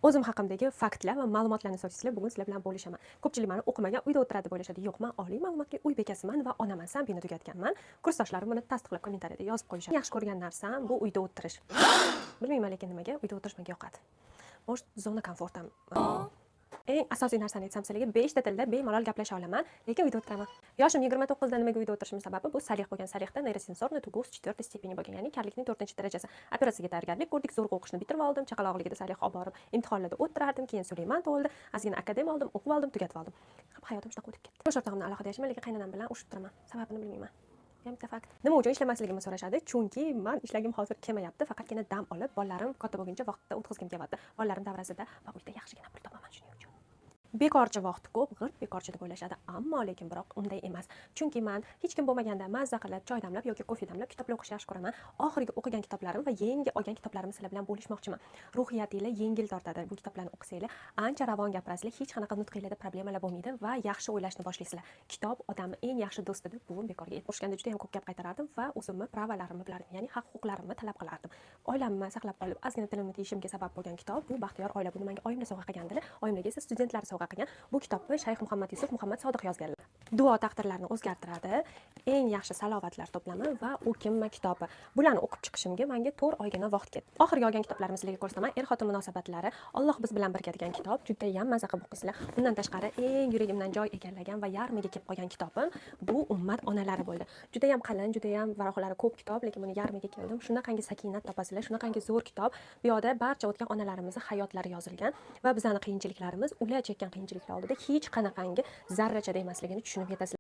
O'zim haqimdagi faktlar va ma'lumotlarni so'zsizlar bugun sizlar bilan bo'lishaman. Ko'pchilik meni o'qimagan, uyda o'tiradi deb o'ylashadi. Yo'q, men oliy ma'lumotli uy bekasiman va onaman. Sanbini tugatganman. Kursdoshlarim buni tasdiqlab kommentariyada yozib qo'yishadi. Yaxshi ko'rgan narsam bu uyda o'tirish. Bilmayman lekin nimaga uyda o'tirish menga yoqadi. Может, zona komfortam. Eng asosiy narsani aytsam sizlarga 5 ta tilda bemalol gaplasha olaman, lekin uyda o'tiraman. Yoshim 29 da nimaga uyda o'tirishim sababi bu salih bo'lgan. Salihda neyrosensorniy tugus 4 stepeni bo'lgan, ya'ni karlikning 4-darajasi. Operatsiyaga tayyorgarlik ko'rdik, zo'rg'a o'qishni bitirib oldim, chaqaloqligida salih olib borib imtihonlarda o'tirardim, keyin Suleyman tug'ildi, ozgina akademiya oldim, o'qib oldim, tugatib oldim. Hayotim shunaqa o'tib ketdi. Turmush o'rtog'imni alohida yashayman, lekin qaynonam bilan urushib turaman. Sababini bilmayman. Bitta fakt. Nima uchun ishlamasligimni so'rashadi? Chunki men ishlagim hozir kelmayapti, faqatgina dam olib, bolalarim katta bo'lguncha vaqtda o'tkazgim kelyapti. Bolalarim davrasida va uyda yaxshigina pul topaman shuning uchun. Bekorchi vaqt ko'p, g'irt bekorchi deb o'ylashadi, ammo lekin biroq unday emas. Chunki men hech kim bo'lmaganda mazza qilib, choy damlab yoki kofe damlab kitoblar o'qishni yaxshi ko'raman. Oxirgi o'qigan kitoblarim va yangi olgan kitoblarimni sizlar bilan bo'lishmoqchiman. Ruhiyatinglar yengil tortadi. Bu kitoblarni o'qisanglar, ancha ravon gapirasizlar, hech qanaqa nutqinglarda problemalar bo'lmaydi va yaxshi o'ylashni boshlaysizlar. Kitob odamning eng yaxshi do'sti deb buvim bekorga aytib juda ham ko'p gap qaytarardim va o'zimni pravalarimni bilardim, ya'ni haq-huquqlarimni talab qilardim. Oilamni saqlab qolib, ozgina tilimni tiyishimga sabab bo'lgan kitob bu Baxtiyor oila. Buni menga oyimlar sovg'a qilgandilar. Oyimlarga esa studentlar sovg'a qilgan. Bu kitobni Shayx Muhammad Yusuf Muhammad Sodiq yozganlar. Duo taqdirlarni o'zgartiradi, eng yaxshi salovatlar to'plami va u kimma kitobi. Bularni o'qib chiqishimga menga 4 oygina vaqt ketdi. Oxirgi olgan kitoblarimni sizlarga ko'rsataman. Er-xotin munosabatlari, Alloh biz bilan birga degan kitob juda ham maza qilib o'qisizlar. Undan tashqari eng yuragimdan joy egallagan va yarmiga kelib qolgan kitobim bu ummat onalari bo'ldi. Juda ham qalin, juda ham varaqlari ko'p kitob, lekin buni yarmiga keldim. Shunaqangi sakinat topasizlar, shunaqangi zo'r kitob. Bu yoqda barcha o'tgan onalarimizning hayotlari yozilgan va bizning qiyinchiliklarimiz, ular chekkan qiyinchiliklar oldida hech qanaqangi zarracha emasligini tushunib yetasizlar.